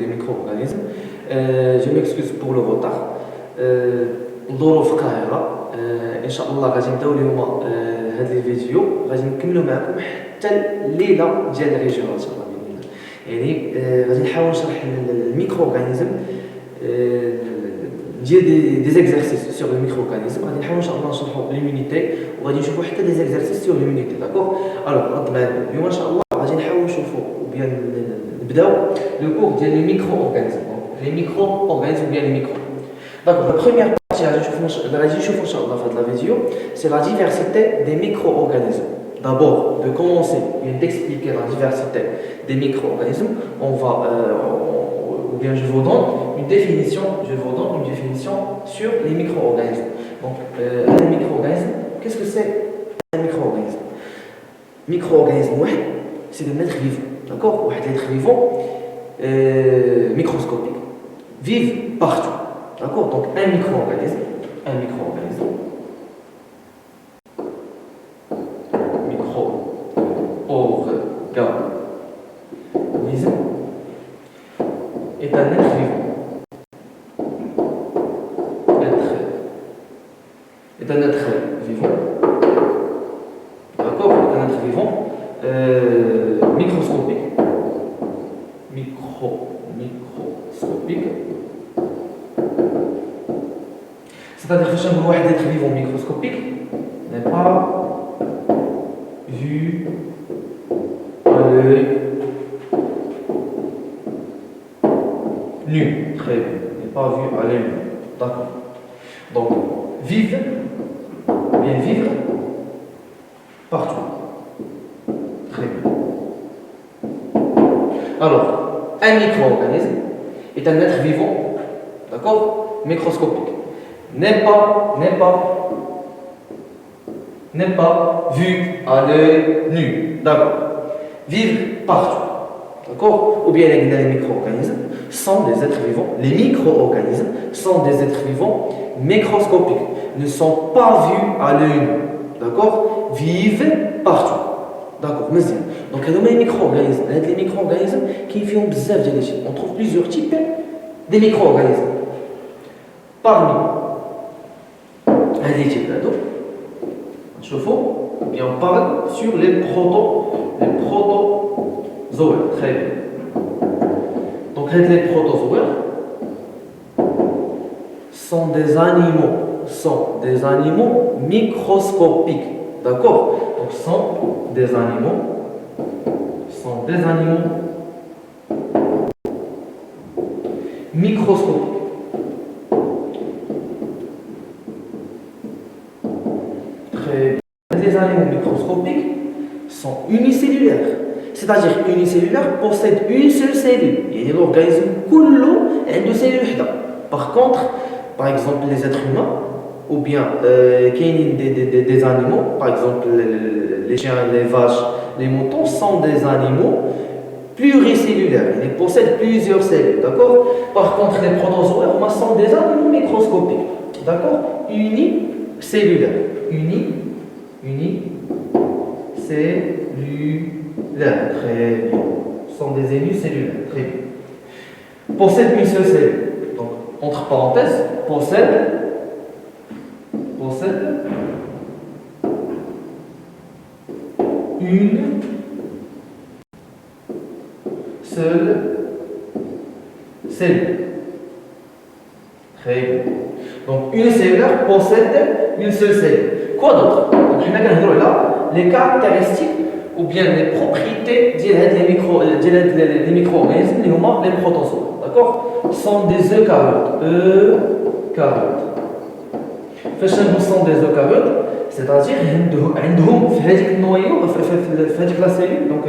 des micro-organismes. Je m'excuse pour le retard. الظروف قاهرة. ان شاء الله غادي نبداو اليوم هذا الفيديو غادي نكملوا معكم حتى الليله ديال الريجيون ان شاء الله باذن الله. يعني غادي نحاول نشرح الميكرو اورغانيزم، ندير دي زيكزارسيس سور لو ميكرو اورغانيزم. غادي نحاول ان شاء الله نشرحوا ليمونيتي وغادي نشوفوا حتى دي زيكزارسيس سور ليمونيتي. داكوغ الوغ رد معايا اليوم ان شاء الله غادي نحاول نشوفوا وبيان نبداو لو كور ديال لي ميكرو اورغانيزم، لي ميكرو اورغانيزم بيان لي ميكرو. D'accord, la première partie, c'est la diversité des micro-organismes. D'abord, de commencer et d'expliquer la diversité des micro-organismes, on va, ou bien je vous donne une définition sur les micro-organismes. Donc, un micro-organisme, qu'est-ce que c'est un micro-organisme? Micro-organisme, c'est un être vivant. D'accord, un être vivant microscopique, vive partout. D'accord, donc un micro-organisme est un être vivant. Est un être vivant. D'accord, est un être vivant microscopique. Microscopique. C'est-à-dire que chaque être vivant microscopique n'est pas vu à l'œil nu. Très bien. N'est pas vu à l'œil nu. D'accord. Donc, vivre partout. Très bien. Alors, un micro-organisme est un être vivant, d'accord, microscopique. N'est pas vu à l'œil nu. D'accord. Vivre partout. D'accord. Ou bien les micro-organismes sont des êtres vivants. Les micro-organismes sont des êtres vivants microscopiques. Ne sont pas vus à l'œil nu. D'accord. Vivent partout. D'accord. Donc les micro-organismes, les micro-organismes qui font bzaf ديال الاشياء. On trouve plusieurs types des micro-organismes. Parmi هذه types là-dedans, on parle sur les protozoaires. Très bien. Donc les protozoaires sont des animaux microscopiques. D'accord. Donc sont des animaux microscopiques. Les animaux microscopiques sont unicellulaires. C'est-à-dire unicellulaire possède une seule cellule. Et l'organisme كله عنده cellule وحده. Par contre, par exemple les êtres humains ou bien des animaux, par exemple les chiens, les vaches, les moutons sont des animaux pluricellulaires. Ils possèdent plusieurs cellules. D'accord. Par contre, les protozoaires sont des animaux microscopiques. D'accord. Unicellulaires. Unicellulaires, très bien. Ce sont des unicellulaires, très bien. Possède une seule cellule. Donc, entre parenthèses, possède une seule cellule. Très bien. Donc, unicellulaire possède une seule cellule. Quoi d'autre? Donc, on a là les caractéristiques ou bien les propriétés des micro-organismes, les protozoaires. D'accord? Sont des eucaryotes. Sont des eucaryotes, c'est-à-dire عندهم في هذيك النويو في هذيك لا سيلول. دونك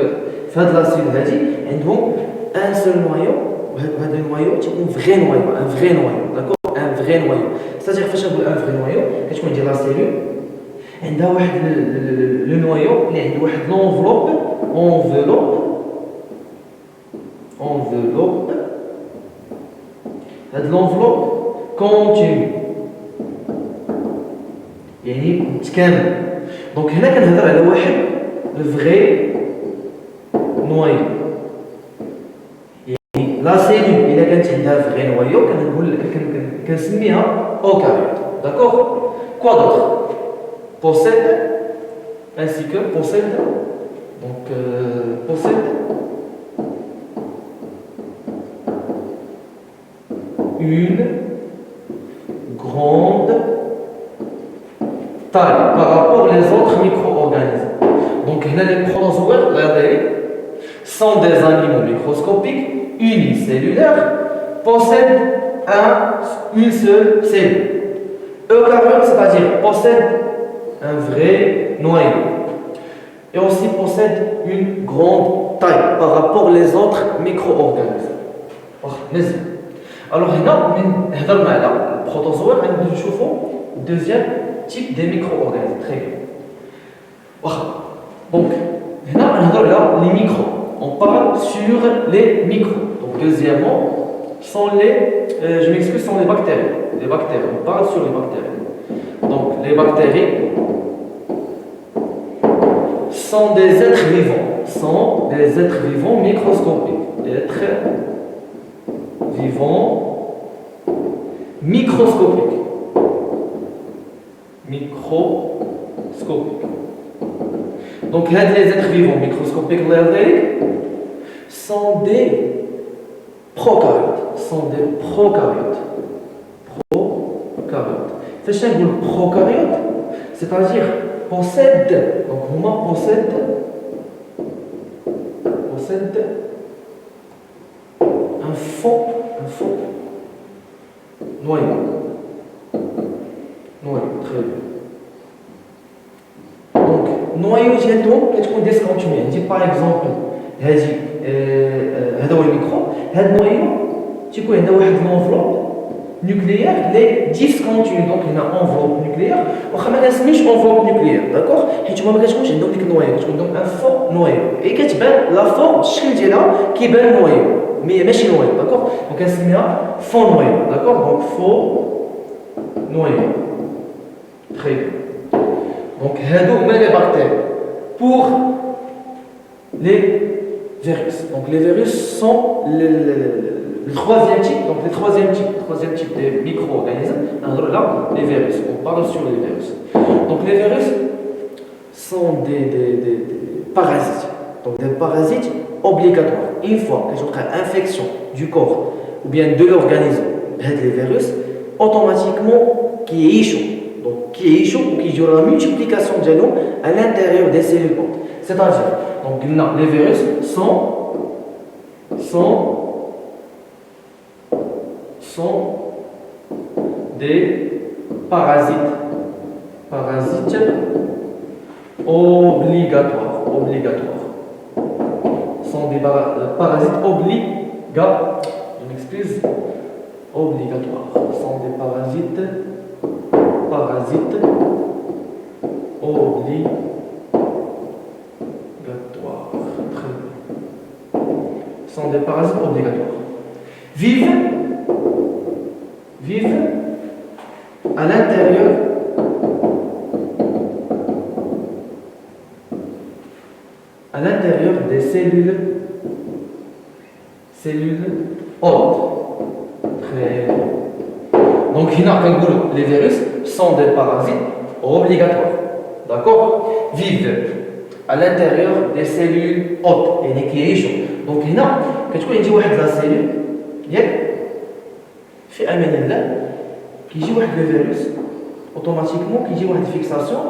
في هذه لا سيلول هذه عندهم ان سول نويو، وهذا النويو تيكون فغي نويو، ان فغي نويو. داكور. ان فغي نويو، c'est-à-dire فاش نقول ان فغي نويو كتكون عندي لا سيلول عندها واحد لو نويو اللي عنده واحد لونفلوب هاد لونفلوب كونتينيو يعني متكامل. دونك هنا كنهضر على واحد الفغي نويو، يعني لا سيلول كانت عندها فغي نوايو كنسميها اوكاريوت. داكور. كوا دوطخ؟ possède ainsi que possède, donc possède une grande taille par rapport aux autres micro-organismes. Donc les protozoaires sont des animaux microscopiques unicellulaires, possèdent une seule cellule. Eucaryote, c'est-à-dire possède un vrai noyau et aussi possède une grande taille par rapport aux autres micro-organismes. Alors, هنا معنا البروتوزوا غادي نشوفوا deuxième type des micro-organismes. Très bien. Donc, هنا نهضروا على les micros. On parle sur les micros. Donc, deuxièmement, sont les, je m'excuse, sont les bactéries. Les bactéries. On parle sur les bactéries. Donc, les bactéries sont des êtres vivants, microscopiques. Êtres vivants microscopiques. Donc, les êtres vivants microscopiques sont des prokaryotes. Faites un prokaryote, c'est-à-dire possède, donc humain possède un faux noyau. Très bien. Donc noyau ديالهم كتكون ديسكونتينيو. عندي باغ اكزومبل هذا هو الميكرو. هذا النويو تيكون عندها واحد لونفلوب nucléaire les discontinue. Donc il y a une enveloppe nucléaire واخا ما كنسميش enveloppe nucléaire. داكوغ حيت هما ما كتكونش عندهم ديك النوايا كتكون عندهم ان فو نوايو اي كتبان لا فورم الشكل ديالها كيبان نوايو مي ماشي نوايو. داكوغ دونك كنسميها فو نوايو. داكوغ دونك فو نوايو. تري بيان. دونك هادو هما لي بactéries. Pour les virus, donc les virus sont le troisième type, donc le troisième type des micro-organismes. Alors là, les virus, on parle sur les virus. Donc les virus sont des parasites, donc des parasites obligatoires. Une fois qu'ils ont une infection du corps ou bien de l'organisme, les virus, automatiquement qui est échoué, donc qui est échoué ou qui aura une multiplication de genoux à l'intérieur des cellules. C'est-à-dire, donc les virus sont des parasites obligatoires. Sont des parasites obligatoires. Je m'excuse. Obligatoires. Sont des parasites obligatoires. Très bien. Sont des parasites obligatoires. Vivent à l'intérieur des cellules hôtes. Très bien. Donc les virus sont des parasites obligatoires. D'accord? Vivent à l'intérieur des cellules hôtes et qui échouent. Donc هنا كتكون عندي واحد لا سيلول ياك في امان الله كيجي واحد لو فيروس اوتوماتيكمون كيجي واحد فيكساسيون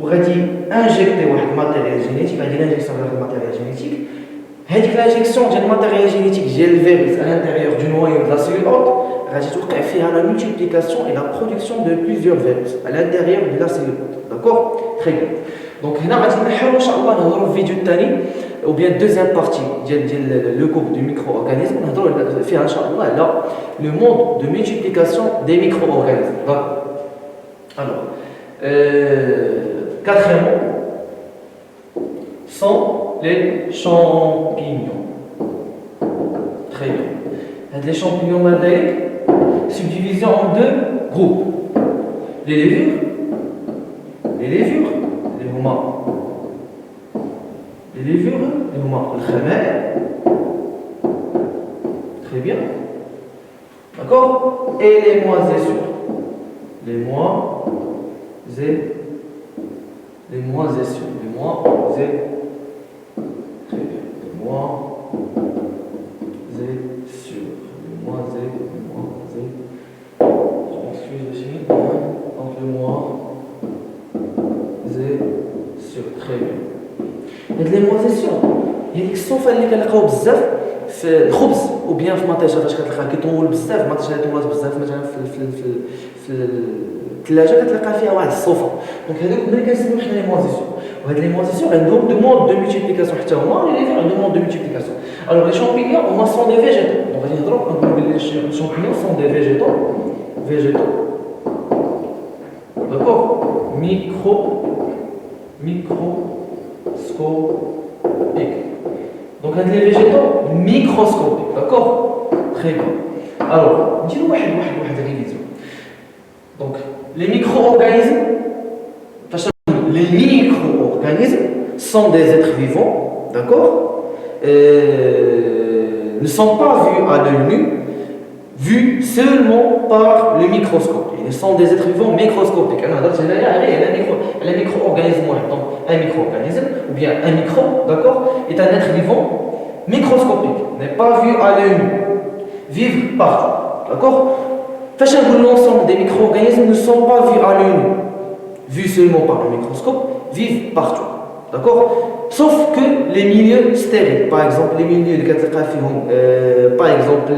وغادي انجيكتي واحد الماتيريال جينيتيك. غادي انجيكسيون واحد الماتيريال جينيتيك. هذيك لانجيكسيون ديال الماتيريال جينيتيك ديال الفيروس à l'intérieur du noyau de la cellule hôte غادي توقع فيها la multiplication et la production de plusieurs virus à l'intérieur de la cellule hôte. D'accord? Très bien. Donc هنا غادي نحاولوا ان شاء الله نهضروا في الفيديو الثاني ou bien deuxième partie ديال le groupe du micro-organisme نهضروا فيها ان شاء الله على le mode de multiplication des micro-organismes. D'accord? Alors quatrièmement sont les champignons. Très bien. Les champignons subdivisés en deux groupes. Les levures, les هما الخمائر. Très bien. D'accord? Et les moisissures. Les moisissures. Les moisissures. Les moisissures. Très bien. Les moisissures. Les moisissures. Je m'excuse aussi. Donc les moisissures. Très bien. هاد لي موازيسيون هي ديك الصوفه اللي كنلقاو بزاف في الخبز وبيان في المطيشه فاش كتلقى كيطول بزاف المطيشه اللي طولات بزاف مثلا في الثلاجه كتلقى فيها واحد الصوفه دونك هذوك ملي كنسميو حنا لي موازيسيون وهاد لي موازيسيون عندهم دو مود دو مولتيبليكاسيون حتى هما لي ليفر عندهم مود دو مولتيبليكاسيون الوغ لي شامبينيون هما سون دي فيجيتو دونك غادي نهضروا نقولوا بلي لي شامبينيون سون دي فيجيتو داكوغ microscopique. Donc, les végétaux microscopiques, d'accord? Très bien. Alors, dis-nous une révision. Donc, les micro-organismes, sont des êtres vivants, d'accord? Ne sont pas vus à l'œil nu, vus seulement par le microscope. Ils sont des êtres vivants microscopiques. Un micro-organisme, donc un micro-organisme, ou bien un micro, d'accord, est un être vivant microscopique, n'est pas vu à l'œil nu, vivre partout, d'accord. L'ensemble des micro-organismes ne sont pas vus à l'œil nu, vus seulement par le microscope, vivent partout, d'accord. Sauf que les milieux stériles, par exemple les milieux par exemple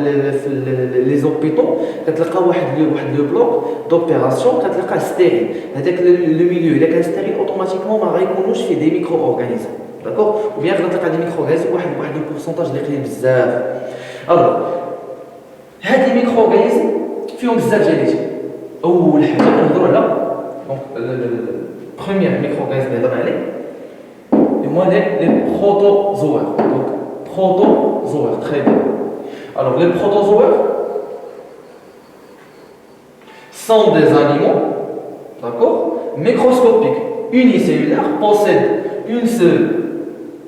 les hôpitaux, le bloc d'opération stérile. Le milieu il est stérile automatiquement on fait des micro-organismes, d'accord. Ou bien des micro-organismes un pourcentage de bzaf. Alors, ces micro-organismes فيهم بزاف ديال أول حاجة كنهضروا على donc le premier micro-organisme اللي هضرنا عليه moi les protozoaires. Donc, protozoaires, très bien. Alors, les protozoaires sont des animaux, d'accord, microscopiques, unicellulaires, possèdent une seule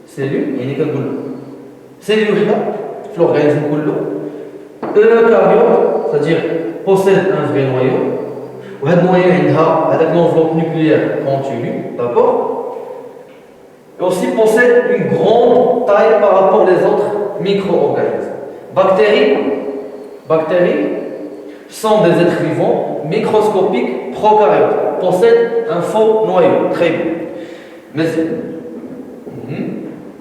cellule, cellule l'organisme eucaryote, c'est-à-dire possède un vrai noyau, ou un noyau avec l'enveloppe nucléaire continue, d'accord. Et aussi possède une grande taille par rapport aux autres micro-organismes. Bactéries sont des êtres vivants microscopiques prokaryotes, possèdent un faux noyau. Très bien. Mais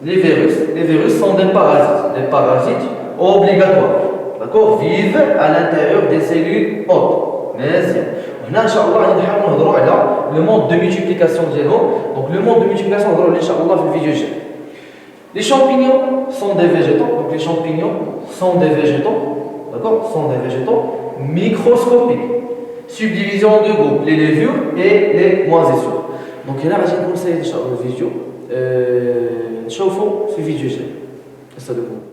les virus sont des parasites obligatoires. D'accord, vivent à l'intérieur des cellules hôtes. Mais هنا ان شاء الله غادي نحاولوا نهضروا على لو مود دو مولتيبليكاسيون ديالهم دونك لو مود دو مولتيبليكاسيون نهضروا ان شاء الله في الفيديو الجاي. Les champignons sont des végétaux, donc les champignons sont des végétaux, d'accord, sont des végétaux microscopiques. Subdivision en deux groupes, les levures et les moisissures. Donc هنا غادي نكون سايد ان شاء الله الفيديو نشوفوا في الفيديو الجاي. السلام عليكم.